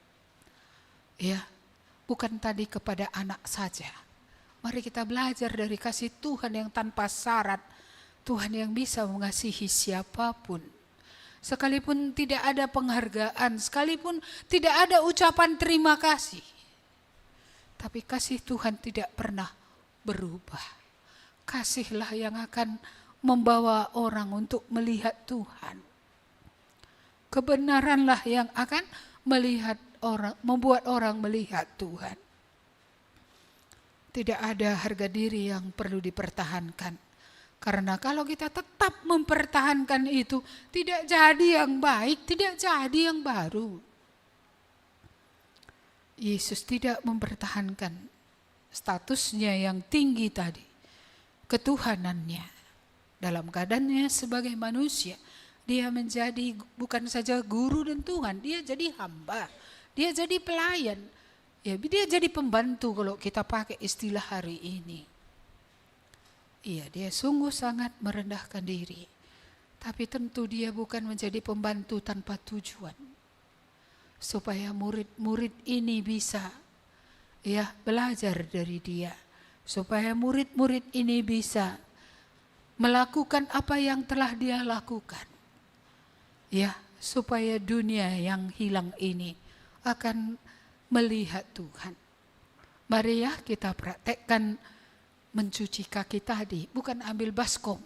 Ya, bukan tadi kepada anak saja. Mari kita belajar dari kasih Tuhan yang tanpa syarat. Tuhan yang bisa mengasihi siapapun. Sekalipun tidak ada penghargaan, sekalipun tidak ada ucapan terima kasih. Tapi kasih Tuhan tidak pernah berubah. Kasihlah yang akan membawa orang untuk melihat Tuhan. Kebenaranlah yang akan membuat orang melihat Tuhan. Tidak ada harga diri yang perlu dipertahankan. Karena kalau kita tetap mempertahankan itu, tidak jadi yang baik, tidak jadi yang baru. Yesus tidak mempertahankan statusnya yang tinggi tadi, ketuhanannya. Dalam keadaannya sebagai manusia, dia menjadi bukan saja guru dan Tuhan, dia jadi hamba, dia jadi pelayan, ya, dia jadi pembantu kalau kita pakai istilah hari ini. Iya, dia sungguh sangat merendahkan diri. Tapi tentu dia bukan menjadi pembantu tanpa tujuan. Supaya murid-murid ini bisa ya belajar dari dia. Supaya murid-murid ini bisa melakukan apa yang telah dia lakukan. Ya, supaya dunia yang hilang ini akan melihat Tuhan. Mari ya kita praktekkan mencuci kaki tadi, bukan ambil baskom.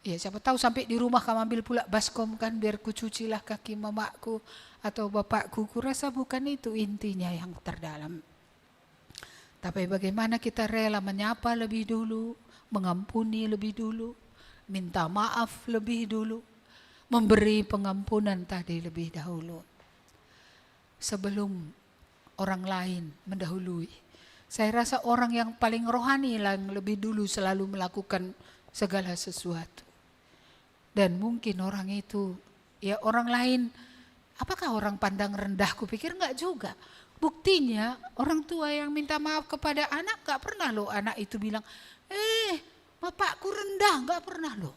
Ya siapa tahu sampai di rumah kamu ambil pula baskom kan, biar kucucilah kaki mamaku atau bapakku. Kurasa bukan itu intinya yang terdalam. Tapi bagaimana kita rela menyapa lebih dulu, mengampuni lebih dulu, minta maaf lebih dulu, memberi pengampunan tadi lebih dahulu. Sebelum orang lain mendahului. Saya rasa orang yang paling rohani yang lebih dulu selalu melakukan segala sesuatu. Dan mungkin orang itu, ya orang lain, apakah orang pandang rendah? Kupikir enggak juga. Buktinya orang tua yang minta maaf kepada anak enggak pernah loh anak itu bilang, bapakku rendah, enggak pernah loh.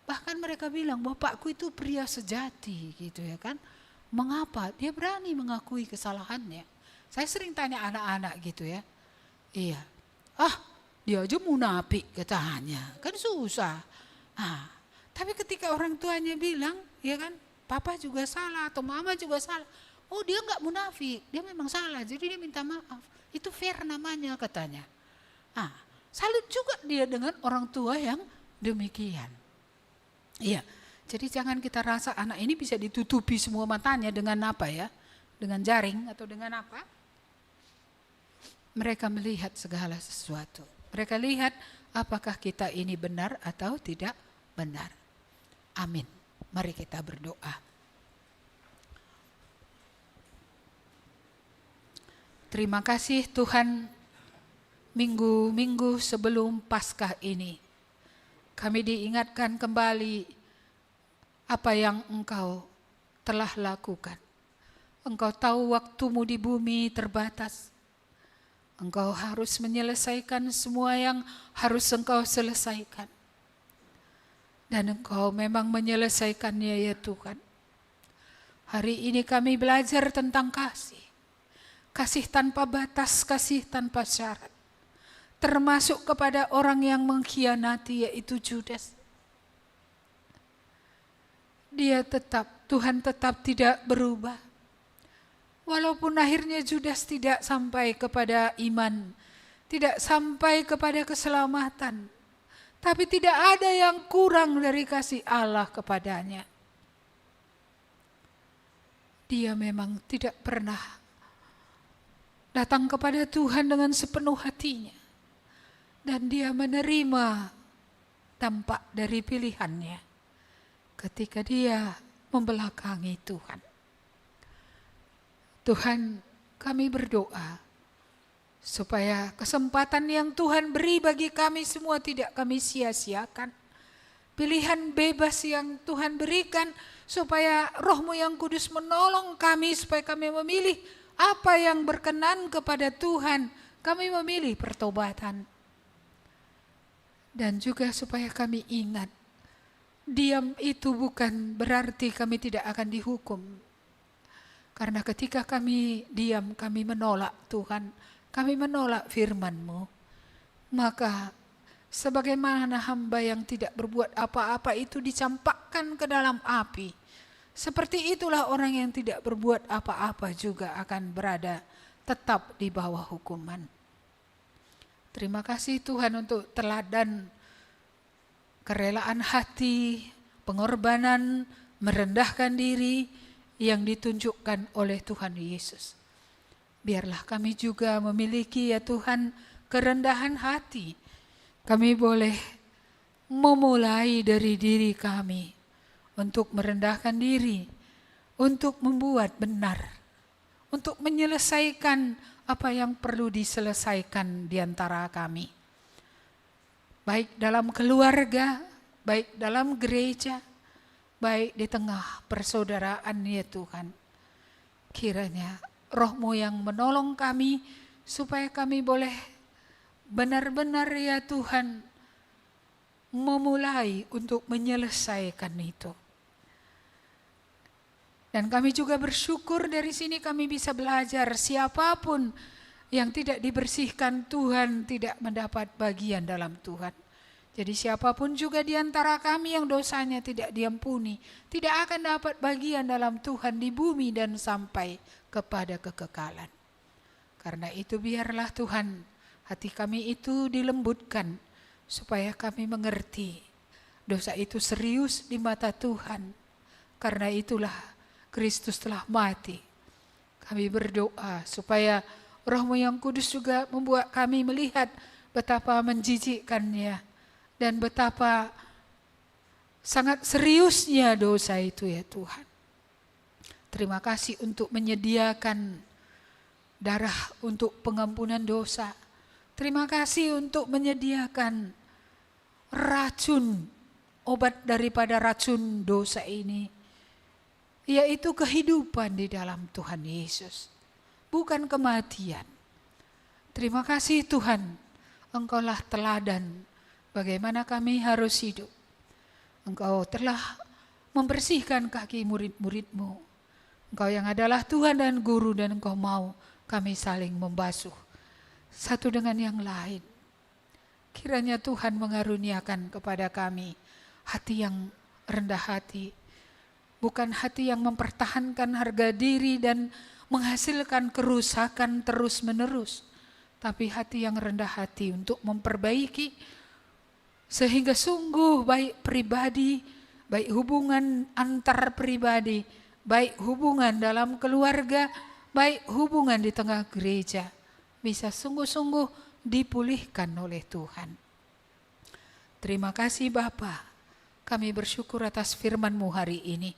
Bahkan mereka bilang bapakku itu pria sejati gitu ya kan. Mengapa? Dia berani mengakui kesalahannya. Saya sering tanya anak-anak gitu ya. Iya. Dia aja munafik katanya. Kan susah. Tapi ketika orang tuanya bilang, ya kan, papa juga salah atau mama juga salah. Oh dia enggak munafik, dia memang salah, jadi dia minta maaf. Itu fair namanya katanya. Salut juga dia dengan orang tua yang demikian. Iya, jadi jangan kita rasa anak ini bisa ditutupi semua matanya dengan apa ya, dengan jaring atau dengan apa. Mereka melihat segala sesuatu. Mereka lihat apakah kita ini benar atau tidak benar. Amin. Mari kita berdoa. Terima kasih Tuhan, minggu-minggu sebelum Paskah ini kami diingatkan kembali apa yang Engkau telah lakukan. Engkau tahu waktumu di bumi terbatas. Engkau harus menyelesaikan semua yang harus Engkau selesaikan. Dan Engkau memang menyelesaikannya ya Tuhan. Hari ini kami belajar tentang kasih. Kasih tanpa batas, kasih tanpa syarat. Termasuk kepada orang yang mengkhianati yaitu Judas. Tuhan tetap tidak berubah. Walaupun akhirnya Judas tidak sampai kepada iman, tidak sampai kepada keselamatan. Tapi tidak ada yang kurang dari kasih Allah kepadanya. Dia memang tidak pernah datang kepada Tuhan dengan sepenuh hatinya. Dan dia menerima dampak dari pilihannya ketika dia membelakangi Tuhan. Tuhan, kami berdoa supaya kesempatan yang Tuhan beri bagi kami semua tidak kami sia-siakan. Pilihan bebas yang Tuhan berikan supaya Roh-Mu yang Kudus menolong kami supaya kami memilih apa yang berkenan kepada Tuhan. Kami memilih pertobatan. Dan juga supaya kami ingat, diam itu bukan berarti kami tidak akan dihukum. Karena ketika kami diam, kami menolak Tuhan, kami menolak firman-Mu. Maka sebagaimana hamba yang tidak berbuat apa-apa itu dicampakkan ke dalam api, seperti itulah orang yang tidak berbuat apa-apa juga akan berada tetap di bawah hukuman. Terima kasih Tuhan untuk teladan kerelaan hati, pengorbanan, merendahkan diri yang ditunjukkan oleh Tuhan Yesus. Biarlah kami juga memiliki ya Tuhan kerendahan hati. Kami boleh memulai dari diri kami untuk merendahkan diri, untuk membuat benar, untuk menyelesaikan apa yang perlu diselesaikan di antara kami. Baik dalam keluarga, baik dalam gereja, baik di tengah persaudaraan ya Tuhan. Kiranya Roh-Mu yang menolong kami supaya kami boleh benar-benar ya Tuhan memulai untuk menyelesaikan itu. Dan kami juga bersyukur dari sini kami bisa belajar siapapun yang tidak dibersihkan Tuhan tidak mendapat bagian dalam Tuhan. Jadi siapapun juga di antara kami yang dosanya tidak diampuni, tidak akan dapat bagian dalam Tuhan di bumi dan sampai kepada kekekalan. Karena itu biarlah Tuhan hati kami itu dilembutkan supaya kami mengerti dosa itu serius di mata Tuhan. Karena itulah Kristus telah mati. Kami berdoa supaya Roh-Mu yang kudus juga membuat kami melihat betapa menjijikkannya dan betapa sangat seriusnya dosa itu ya Tuhan. Terima kasih untuk menyediakan darah untuk pengampunan dosa. Terima kasih untuk menyediakan racun, obat daripada racun dosa ini, yaitu kehidupan di dalam Tuhan Yesus, bukan kematian. Terima kasih Tuhan, Engkaulah teladan bagaimana kami harus hidup. Engkau telah membersihkan kaki murid-murid-Mu. Engkau yang adalah Tuhan dan Guru, dan Engkau mau kami saling membasuh satu dengan yang lain. Kiranya Tuhan mengaruniakan kepada kami hati yang rendah hati, bukan hati yang mempertahankan harga diri dan menghasilkan kerusakan terus-menerus, tapi hati yang rendah hati untuk memperbaiki, sehingga sungguh baik pribadi, baik hubungan antar pribadi, baik hubungan dalam keluarga, baik hubungan di tengah gereja, bisa sungguh-sungguh dipulihkan oleh Tuhan. Terima kasih Bapa, kami bersyukur atas firman-Mu hari ini.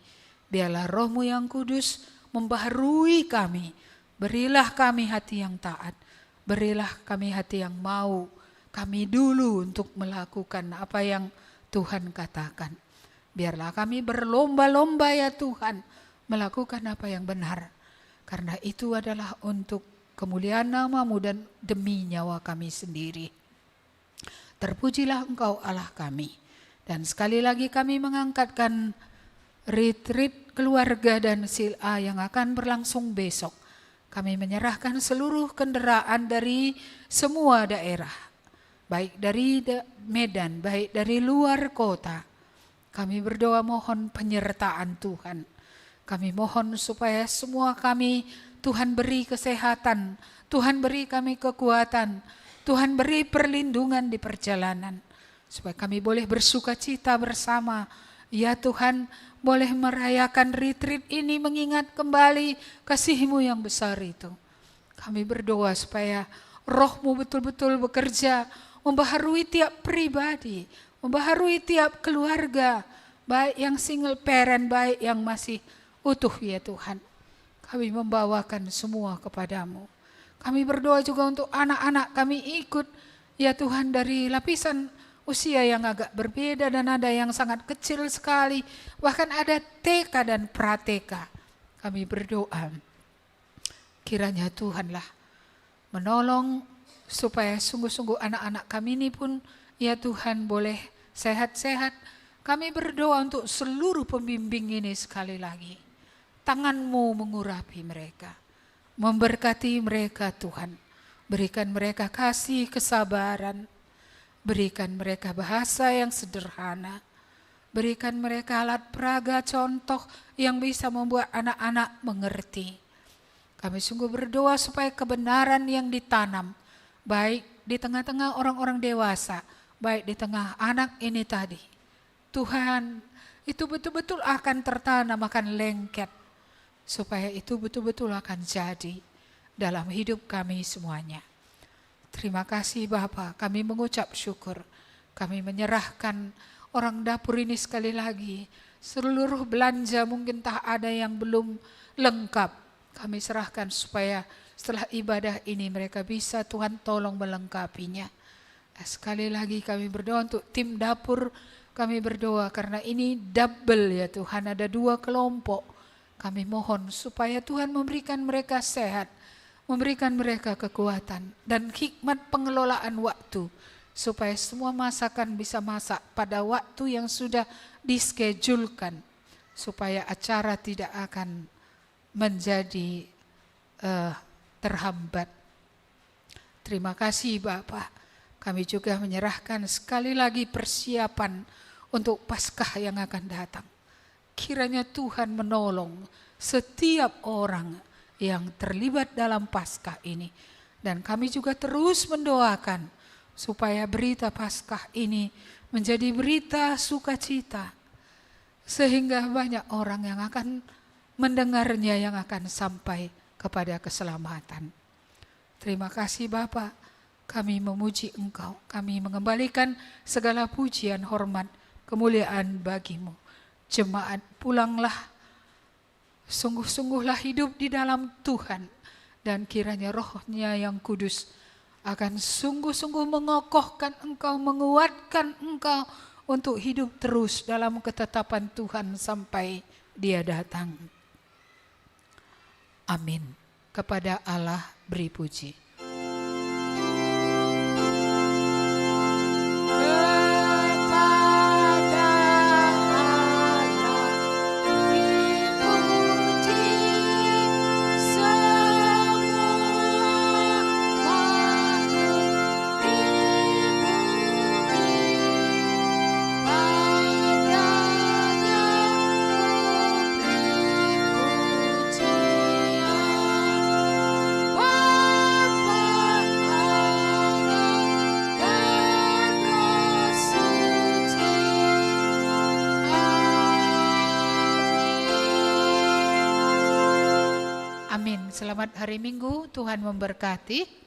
Biarlah Roh-Mu yang kudus membaharui kami. Berilah kami hati yang taat, berilah kami hati yang mau kami dulu untuk melakukan apa yang Tuhan katakan. Biarlah kami berlomba-lomba ya Tuhan, melakukan apa yang benar. Karena itu adalah untuk kemuliaan nama-Mu dan demi nyawa kami sendiri. Terpujilah Engkau Allah kami. Dan sekali lagi kami mengangkatkan retreat keluarga dan sila yang akan berlangsung besok. Kami menyerahkan seluruh kendaraan dari semua daerah, baik dari Medan, baik dari luar kota. Kami berdoa mohon penyertaan Tuhan. Kami mohon supaya semua kami Tuhan beri kesehatan, Tuhan beri kami kekuatan, Tuhan beri perlindungan di perjalanan, supaya kami boleh bersuka cita bersama. Ya Tuhan, boleh merayakan retreat ini mengingat kembali kasih-Mu yang besar itu. Kami berdoa supaya Roh-Mu betul-betul bekerja, membaharui tiap pribadi, membaharui tiap keluarga, baik yang single parent, baik yang masih utuh ya Tuhan. Kami membawakan semua kepadamu. Kami berdoa juga untuk anak-anak kami ikut ya Tuhan, dari lapisan usia yang agak berbeda, dan ada yang sangat kecil sekali, bahkan ada TK dan pra-TK. Kami berdoa kiranya Tuhanlah menolong supaya sungguh-sungguh anak-anak kami ini pun ya Tuhan boleh sehat-sehat. Kami berdoa untuk seluruh pembimbing ini sekali lagi. Tangan-Mu mengurapi mereka, memberkati mereka Tuhan. Berikan mereka kasih, kesabaran, berikan mereka bahasa yang sederhana, berikan mereka alat peraga contoh yang bisa membuat anak-anak mengerti. Kami sungguh berdoa supaya kebenaran yang ditanam, baik di tengah-tengah orang-orang dewasa, baik di tengah anak ini tadi, Tuhan, itu betul-betul akan tertanam, akan lengket, supaya itu betul-betul akan jadi dalam hidup kami semuanya. Terima kasih Bapa, kami mengucap syukur. Kami menyerahkan orang dapur ini sekali lagi. Seluruh belanja mungkin tak ada yang belum lengkap. Kami serahkan supaya setelah ibadah ini mereka bisa Tuhan tolong melengkapinya. Sekali lagi kami berdoa untuk tim dapur. Kami berdoa karena ini double ya Tuhan, ada 2 kelompok. Kami mohon supaya Tuhan memberikan mereka sehat, memberikan mereka kekuatan dan hikmat pengelolaan waktu, supaya semua masakan bisa masak pada waktu yang sudah diskedulkan, supaya acara tidak akan menjadi terhambat. Terima kasih Bapak. Kami juga menyerahkan sekali lagi persiapan untuk Paskah yang akan datang. Kiranya Tuhan menolong setiap orang yang terlibat dalam Paskah ini. Dan kami juga terus mendoakan supaya berita Paskah ini menjadi berita sukacita, sehingga banyak orang yang akan mendengarnya yang akan sampai kepada keselamatan. Terima kasih Bapa, kami memuji Engkau, kami mengembalikan segala pujian, hormat, kemuliaan bagimu. Jemaat pulanglah, sungguh-sungguhlah hidup di dalam Tuhan, dan kiranya Roh-Nya yang kudus akan sungguh-sungguh mengokohkan engkau, menguatkan engkau untuk hidup terus dalam ketetapan Tuhan sampai Dia datang. Amin. Kepada Allah beri puji. Amin. Selamat hari Minggu, Tuhan memberkati.